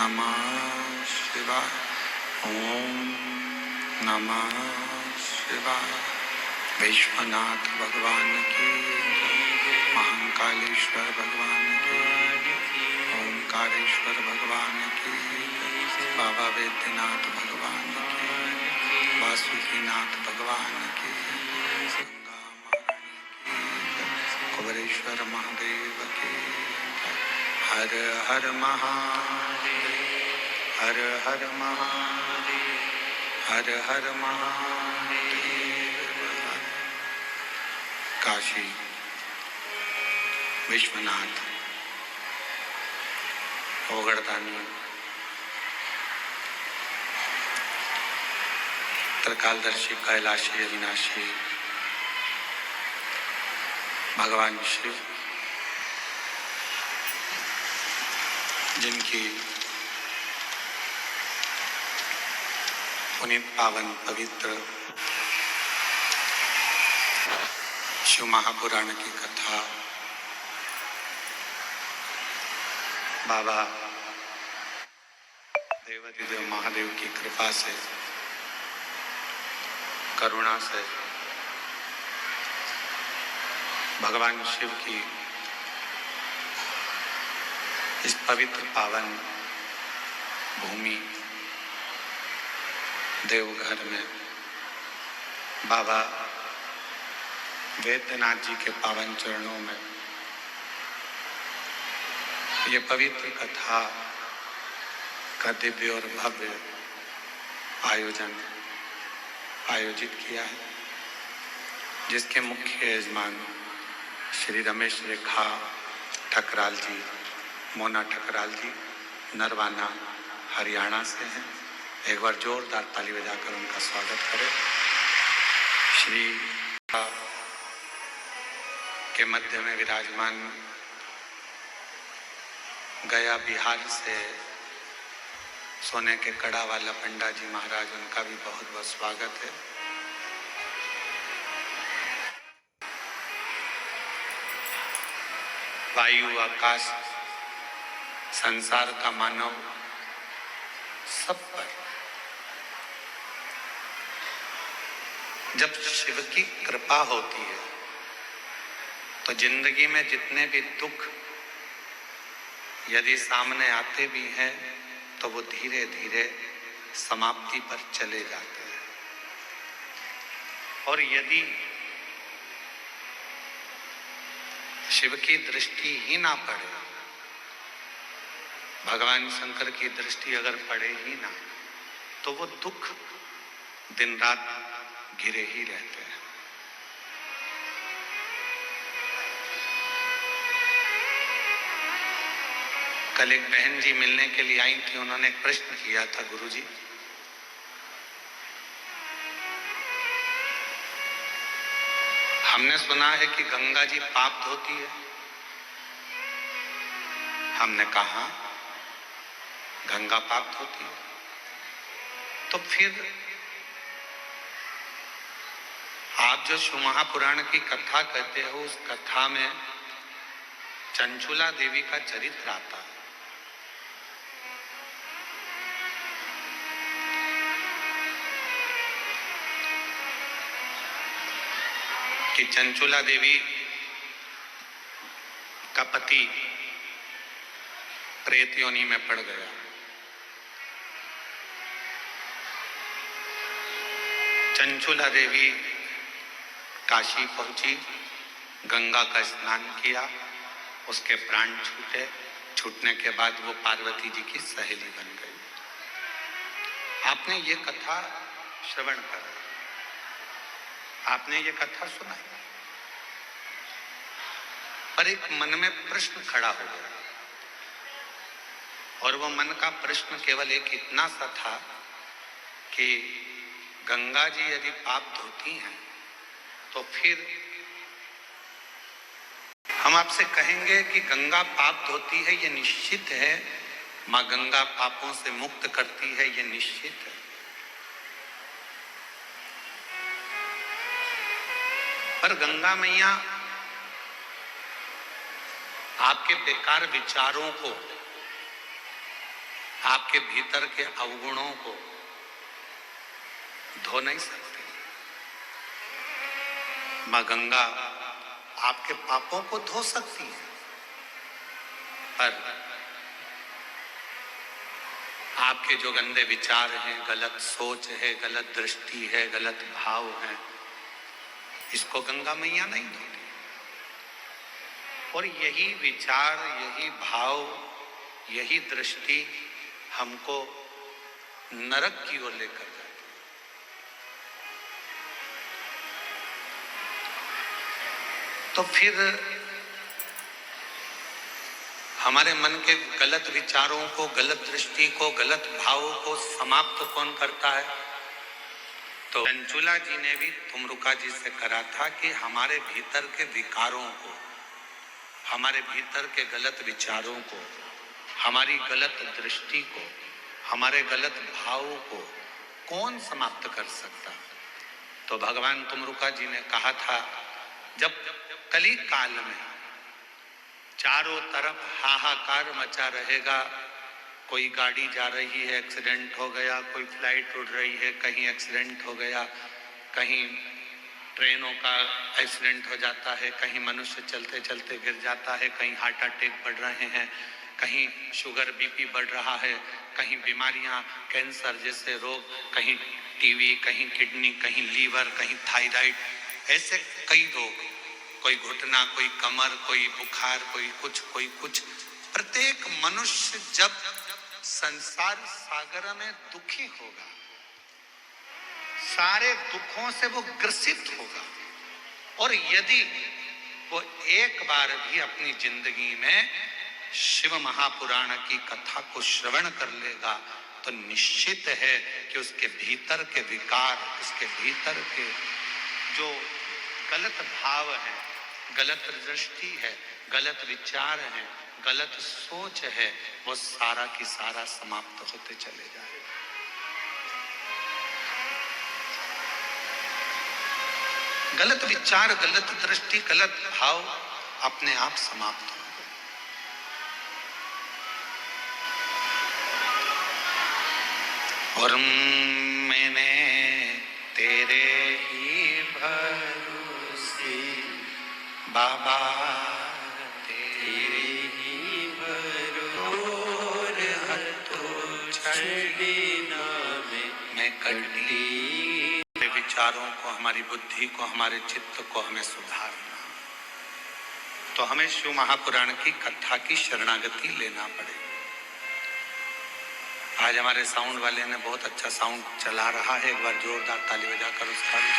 नमः शिवाय। ओम नमः शिवाय। विश्वनाथ भगवान की, महाकालेश्वर भगवान की, ओंकारेश्वर भगवान की, बाबा वैद्यनाथ भगवान की, वासुकीनाथ भगवान की, गंगा महारानी की, कुबेरेश्वर महादेव की। हर हर महादेव, हर हर महादेव, हर हर महादेव। काशी विश्वनाथ ओगड़दानी त्रिकालदर्शी कैलाशी अविनाशी भगवान शिव, जिनकी पुनीत पावन पवित्र शिव महापुराण की कथा बाबा देवाधिदेव महादेव की कृपा से, करुणा से, भगवान शिव की इस पवित्र पावन भूमि देवघर में बाबा वैद्यनाथ जी के पावन चरणों में ये पवित्र कथा का दिव्य और भव्य आयोजन आयोजित किया है, जिसके मुख्य यजमान श्री रमेश रेखा ठकराल जी, मोना ठकराल जी, नरवाना हरियाणा से हैं। एक बार जोरदार ताली बजाकर उनका स्वागत करें। श्री के मध्य में विराजमान गया बिहार से सोने के कड़ा वाला पंडा जी महाराज, उनका भी बहुत बहुत स्वागत है। वायु, आकाश, संसार का मानव, सब पर जब शिव की कृपा होती है तो जिंदगी में जितने भी दुख यदि सामने आते भी हैं तो वो धीरे धीरे समाप्ति पर चले जाते हैं। और यदि शिव की दृष्टि ही ना पड़े, भगवान शंकर की दृष्टि अगर पड़े ही ना, तो वो दुख दिन रात घिरे ही रहते हैं। कल एक बहन जी मिलने के लिए आई थी, उन्होंने एक प्रश्न किया था, गुरुजी हमने सुना है कि गंगा जी पाप धोती है। हमने कहा गंगा पाप धोती है, तो फिर आप जो शिव महापुराण की कथा कहते हो, उस कथा में चंचुला देवी का चरित्र आता है। कि चंचुला देवी का पति प्रेत योनि में पड़ गया। चंचुला देवी काशी पहुंची, गंगा का स्नान किया, उसके प्राण छूटे। छूटने के बाद वो पार्वती जी की सहेली बन गई। आपने ये कथा श्रवण करा, आपने ये कथा सुना, पर एक मन में प्रश्न खड़ा हो गया। और वो मन का प्रश्न केवल एक इतना सा था कि गंगा जी यदि पाप धोती हैं तो फिर हम आपसे कहेंगे कि गंगा पाप धोती है, ये निश्चित है। माँ गंगा पापों से मुक्त करती है, ये निश्चित है। पर गंगा मैया आपके बेकार विचारों को आपके भीतर के अवगुणों को धो नहीं सकती। मां गंगा आपके पापों को धो सकती है, पर आपके जो गंदे विचार हैं, गलत सोच है, गलत दृष्टि है, गलत भाव है, इसको गंगा मैया नहीं धोती। और यही विचार, यही भाव, यही दृष्टि हमको नरक की ओर लेकर जाती है। तो फिर हमारे मन के गलत विचारों को, गलत दृष्टि को, गलत भावों को समाप्त कौन करता है? तो चंचुला जी ने भी तुमरुका जी से करा था कि हमारे भीतर के विकारों को, हमारे भीतर के गलत विचारों को, हमारी गलत दृष्टि को, हमारे गलत भावों को कौन समाप्त कर सकता? तो भगवान तुमरुका जी ने कहा था, जब कली काल में चारों तरफ हाहाकार मचा रहेगा, कोई गाड़ी जा रही है, एक्सीडेंट हो गया, कोई फ्लाइट उड़ रही है, कहीं एक्सीडेंट हो गया, कहीं ट्रेनों का एक्सीडेंट हो जाता है, कहीं मनुष्य चलते चलते गिर जाता है, कहीं हार्ट अटैक बढ़ रहे हैं, कहीं शुगर बीपी बढ़ रहा है, कहीं बीमारियां, कैंसर जैसे रोग, कहीं टीबी, कहीं किडनी, कहीं लीवर, कहीं थायराइड, ऐसे कई रोग, कोई घुटना, कोई कमर, कोई बुखार, कोई कुछ। प्रत्येक मनुष्य जब संसार सागर में दुखी होगा, सारे दुखों से वो ग्रसित होगा, और यदि वो एक बार भी अपनी जिंदगी में शिव महापुराण की कथा को श्रवण कर लेगा, तो निश्चित है कि उसके भीतर के विकार, उसके भीतर के जो गलत भाव है, गलत दृष्टि है, गलत विचार है, गलत सोच है, वो सारा की सारा समाप्त होते चले जाएगा। गलत विचार, गलत दृष्टि, गलत भाव अपने आप समाप्त हो गए। और मैंने तेरे ही भरोसे बाबा, तेरे ही भरोसे हथों छड़ीना मैं कटी। विचारों को, हमारी बुद्धि को, हमारे चित्त को हमें सुधारना, तो हमें शिव महापुराण की कथा की शरणागति लेना पड़ेगा। आज हमारे साउंड वाले ने बहुत अच्छा साउंड चला रहा है, एक बार जोरदार ताली बजाकर उसका भी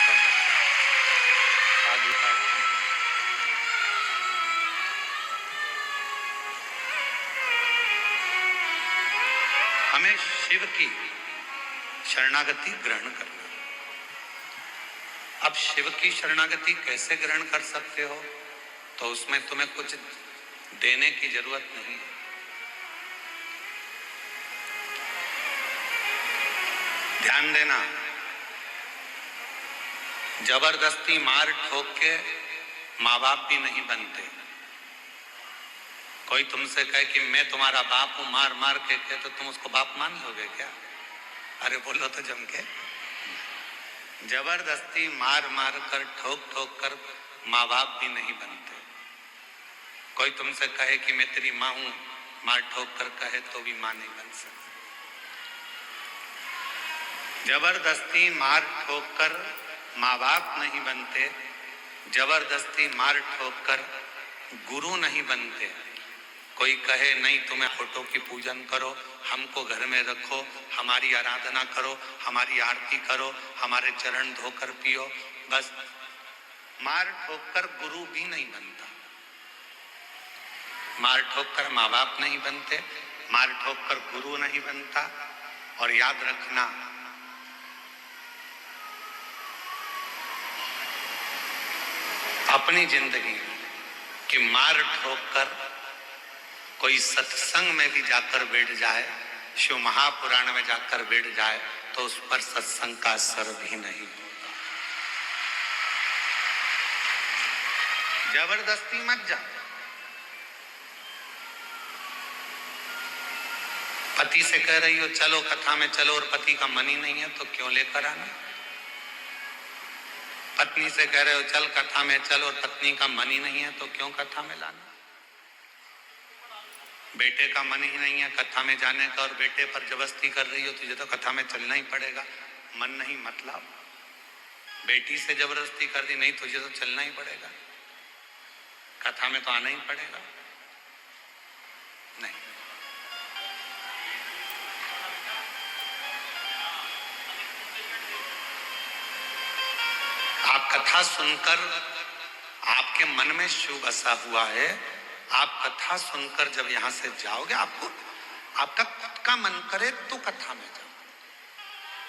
हमें शिव की शरणागति ग्रहण करना। अब शिव की शरणागति कैसे ग्रहण कर सकते हो? तो उसमें तुम्हें कुछ देने की जरूरत नहीं है। ध्यान देना, जबरदस्ती मार ठोक के माँ बाप भी नहीं बनते। कोई तुमसे कहे कि मैं तुम्हारा बाप हूं, मार मार के कहे, तो तुम उसको बाप मान लोगे क्या? अरे बोलो तो जम के। जबरदस्ती मार मार कर, ठोक ठोक कर माँ बाप भी नहीं बनते। कोई तुमसे कहे कि मैं तेरी माँ हूं, मार ठोक कर कहे तो भी माँ नहीं बन सकती। जबरदस्ती मार ठोक कर माँ बाप नहीं बनते, जबरदस्ती मार ठोक कर गुरु नहीं बनते। कोई कहे नहीं तुम्हें फोटो की पूजन करो, हमको घर में रखो, हमारी आराधना करो, हमारी आरती करो, हमारे चरण धोकर पियो, बस मार ठोक कर गुरु भी नहीं बनता। मार ठोक कर माँ बाप नहीं बनते, मार ठोक कर गुरु नहीं बनता। और याद रखना, अपनी जिंदगी कि मार ठोक कर कोई सत्संग में भी जाकर बैठ जाए, शिव महापुराण में जाकर बैठ जाए, तो उस पर सत्संग का असर भी नहीं होगा। जबरदस्ती मत जा। पति से कह रही हो चलो कथा में चलो और पति का मन ही नहीं है तो क्यों लेकर आना। पत्नी से कह रहे हो चल कथा में चलो और पत्नी का मन ही नहीं है तो क्यों कथा में लाना। बेटे का मन ही नहीं है कथा में जाने का और बेटे पर जबरदस्ती कर रही हो तुझे तो कथा में चलना ही पड़ेगा। मन नहीं मतलब बेटी से जबरदस्ती कर दी नहीं तुझे तो चलना ही पड़ेगा, कथा में तो आना ही पड़ेगा। नहीं, आप कथा सुनकर आपके मन में शुभ बसा हुआ है, आप कथा सुनकर जब यहां से जाओगे आपको आपका खुद का मन करे तो कथा में जाओ।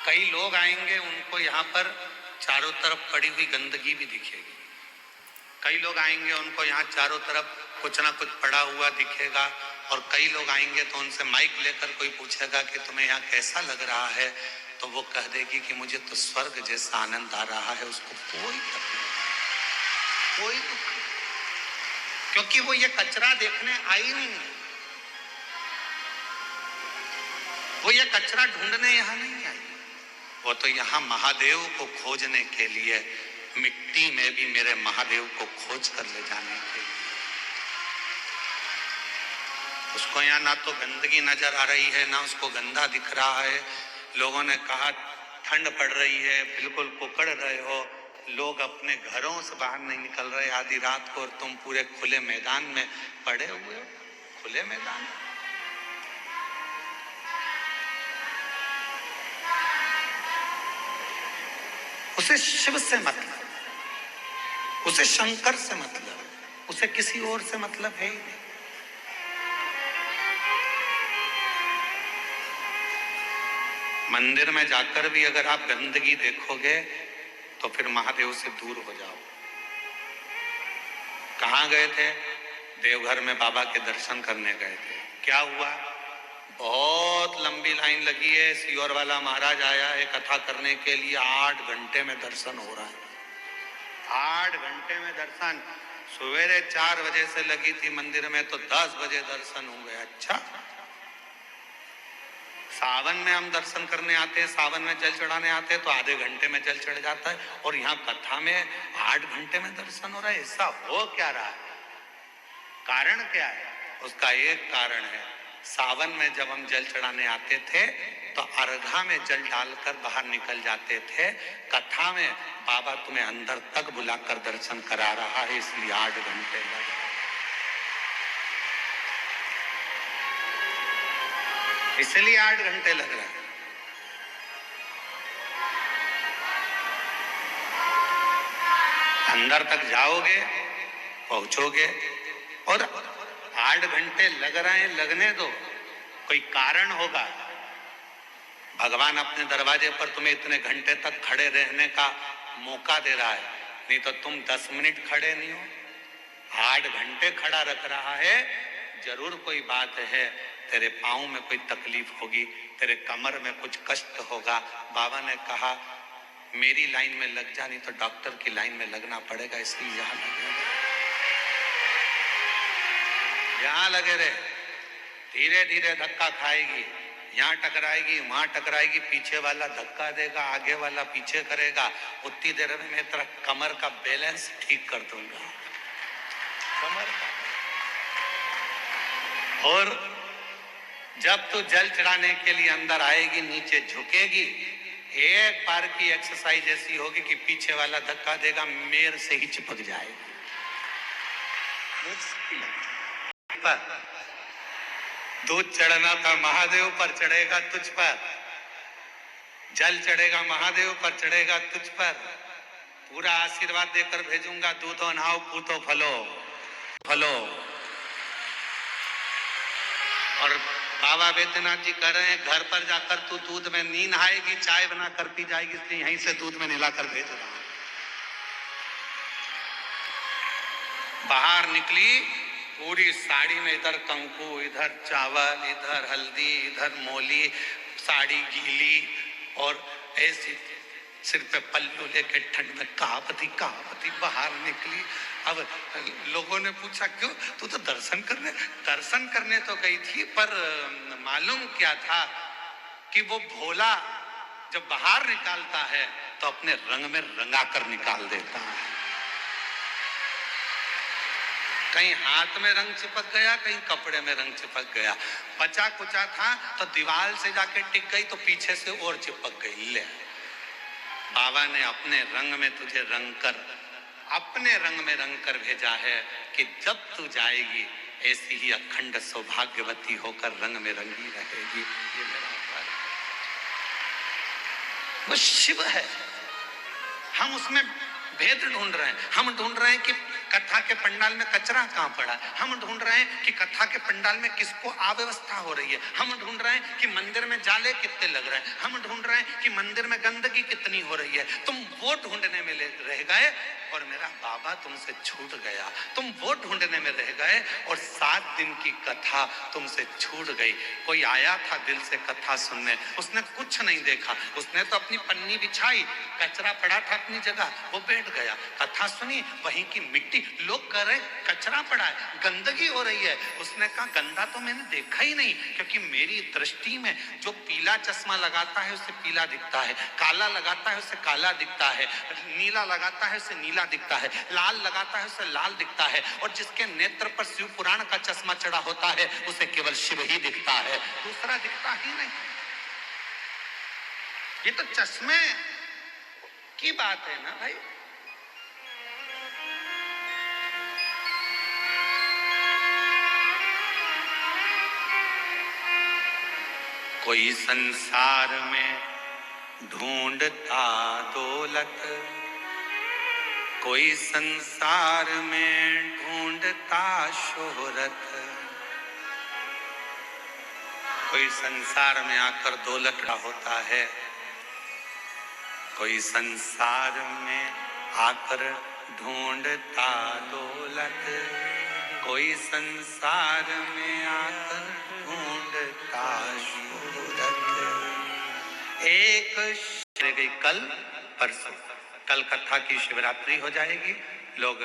कई लोग आएंगे उनको यहाँ पर चारों तरफ पड़ी हुई गंदगी भी दिखेगी। कई लोग आएंगे उनको यहाँ चारों तरफ कुछ ना कुछ पड़ा हुआ दिखेगा और कई लोग आएंगे तो उनसे माइक लेकर कोई पूछेगा कि तुम्हें यहाँ कैसा लग रहा है तो वो कह देगी कि मुझे तो स्वर्ग जैसा आनंद आ रहा है। उसको कोई तकलीफ कोई दुख, क्योंकि वो ये कचरा देखने आई नहीं है, वो ये कचरा ढूंढने यहाँ नहीं आई, वो तो यहाँ महादेव को खोजने के लिए मिट्टी में भी मेरे महादेव को खोज कर ले जाने के लिए। उसको यहाँ ना तो गंदगी नजर आ रही है ना उसको गंदा दिख रहा है। लोगों ने कहा ठंड पड़ रही है, बिल्कुल कुकड़ रहे हो, लोग अपने घरों से बाहर नहीं निकल रहे आधी रात को और तुम पूरे खुले मैदान में पड़े हुए हो। खुले मैदान उसे शिव से मतलब, उसे शंकर से मतलब, उसे किसी और से मतलब है ही नहीं। मंदिर में जाकर भी अगर आप गंदगी देखोगे तो फिर महादेव से दूर हो जाओ। कहाँ गए थे? देवघर में बाबा के दर्शन करने गए थे। क्या हुआ? बहुत लंबी लाइन लगी है, सियोर वाला महाराज आया है कथा करने के लिए, 8 घंटे में दर्शन हो रहा है। 8 घंटे में दर्शन, सवेरे 4 बजे से लगी थी मंदिर में तो 10 बजे दर्शन हुए। अच्छा, सावन में हम दर्शन करने आते हैं, सावन में जल चढ़ाने आते हैं तो आधे घंटे में जल चढ़ जाता है और यहाँ कथा में 8 घंटे में दर्शन हो रहा है। ऐसा हो क्या रहा है? कारण क्या है? उसका एक कारण है, सावन में जब हम जल चढ़ाने आते थे तो अर्घा में जल डालकर बाहर निकल जाते थे। कथा में बाबा तुम्हें अंदर तक बुलाकर दर्शन करा रहा है, इसलिए 8 घंटे लगे। इसलिए 8 घंटे लग रहे हैं। अंदर तक जाओगे, पहुंचोगे और 8 घंटे लग रहे हैं, लगने दो, कोई कारण होगा। भगवान अपने दरवाजे पर तुम्हें इतने घंटे तक खड़े रहने का मौका दे रहा है, नहीं तो तुम 10 मिनट खड़े नहीं हो। 8 घंटे खड़ा रख रहा है, जरूर कोई बात है। तेरे पाँव में कोई तकलीफ होगी, तेरे कमर में कुछ कष्ट होगा। बाबा ने कहा मेरी लाइन में लग जा, नहीं तो डॉक्टर की लाइन में लगना पड़ेगा, इसलिए यहाँ लगे, यहाँ लगे रहे। धीरे धीरे धक्का खाएगी, यहाँ टकराएगी, वहां टकराएगी, पीछे वाला धक्का देगा, आगे वाला पीछे करेगा। उतनी देर में मैं तेरा कमर का बैलेंस ठीक कर दूंगा, कमर का। और जब तू जल चढ़ाने के लिए अंदर आएगी, नीचे झुकेगी, एक बार की एक्सरसाइज ऐसी होगी कि पीछे वाला धक्का देगा, मेर से ही चिपक जाएगी। पर दूध चढ़ना था महादेव पर, चढ़ेगा तुझ पर। जल चढ़ेगा महादेव पर, चढ़ेगा तुझ पर। पूरा आशीर्वाद देकर भेजूंगा, दूधो नहाओ पूतो फलो फलो। और बाबा बैद्यनाथ जी कह रहे हैं घर पर जाकर तू दूध में नींद आएगी, चाय बनाकर पी जाएगी, इसलिए यहीं से दूध में नहलाकर भेज रहा हूं। बाहर निकली पूरी साड़ी में, इधर कंकु, इधर चावल, इधर हल्दी, इधर मोली, साड़ी गीली और ऐसी सिर पे पल्लू लेके ठंड में कहावती कहावती बाहर निकली। अब लोगों ने पूछा क्यों? तू तो दर्शन करने तो गई थी, पर मालूम क्या था कि वो भोला जब बाहर निकालता है तो अपने रंग में रंगा कर निकाल देता है। कहीं हाथ में रंग चिपक गया, कहीं कपड़े में रंग चिपक गया। बचा कुचा था तो दीवार से जाके टिक गई तो पीछे से और चिपक गई। ले, बाबा ने अपने रंग में तुझे रंग कर, अपने रंग में रंग कर भेजा है कि जब तू जाएगी ऐसी ही अखंड सौभाग्यवती होकर रंग में रंगी रहेगी। ये मेरा वर, वो शिव है। हम उसमें भेद ढूंढ रहे हैं। हम ढूंढ रहे हैं कि कथा के पंडाल में कचरा कहां पड़ा है। हम ढूंढ रहे हैं कि कथा के पंडाल में किसको अव्यवस्था हो रही है। हम ढूंढ रहे हैं कि मंदिर में जाले कितने लग रहे हैं। हम ढूंढ रहे हैं कि मंदिर में गंदगी कितनी हो रही है। तुम वो ढूंढने में रह गए और मेरा बाबा तुमसे छूट गया। तुम वो ढूंढने में रह गए और 7 दिन की कथा तुमसे छूट गई। कोई आया था दिल से कथा सुनने, उसने कुछ नहीं देखा। उसने तो अपनी पन्नी बिछाई, कचरा पड़ा था अपनी जगह, वो बैठ गया। कथा सुनी, वहीं की मिट्टी। लोग कह रहे कचरा पड़ा है, गंदगी हो रही है। उसने कहा गंदा तो मैंने देखा ही नहीं, क्योंकि मेरी दृष्टि में जो पीला चश्मा लगाता है उसे पीला दिखता है, काला लगाता है उसे काला दिखता है, नीला लगाता है उसे नीला दिखता है, लाल लगाता है उसे लाल दिखता है। और जिसके नेत्र पर शिव पुराण का चश्मा चढ़ा होता है उसे केवल शिव ही दिखता है, दूसरा दिखता ही नहीं। ये तो चश्मे की बात है ना भाई। कोई संसार में ढूंढता दौलत, कोई संसार में ढूंढता शोहरत, कोई संसार में आकर दौलत का होता है, कोई संसार में आकर ढूंढता दौलत, कोई संसार में आकर ढूंढता शोहरत। एक गई कल परसों, कल कथा की शिवरात्रि हो जाएगी। लोग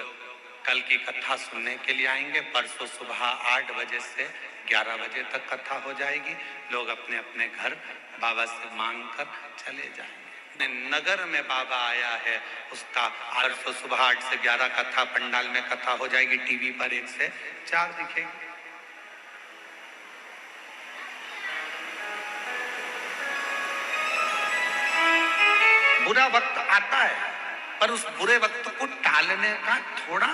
कल की कथा सुनने के लिए आएंगे। परसों सुबह 8 बजे से 11 बजे तक कथा हो जाएगी। लोग अपने अपने घर बाबा से मांग कर चले जाएंगे। नगर में बाबा आया है, उसका परसों सुबह 8 से 11 कथा पंडाल में कथा हो जाएगी। टीवी पर 1 से 4 दिखेगी। बुरा वक्त आता है, पर उस बुरे वक्त को टालने का थोड़ा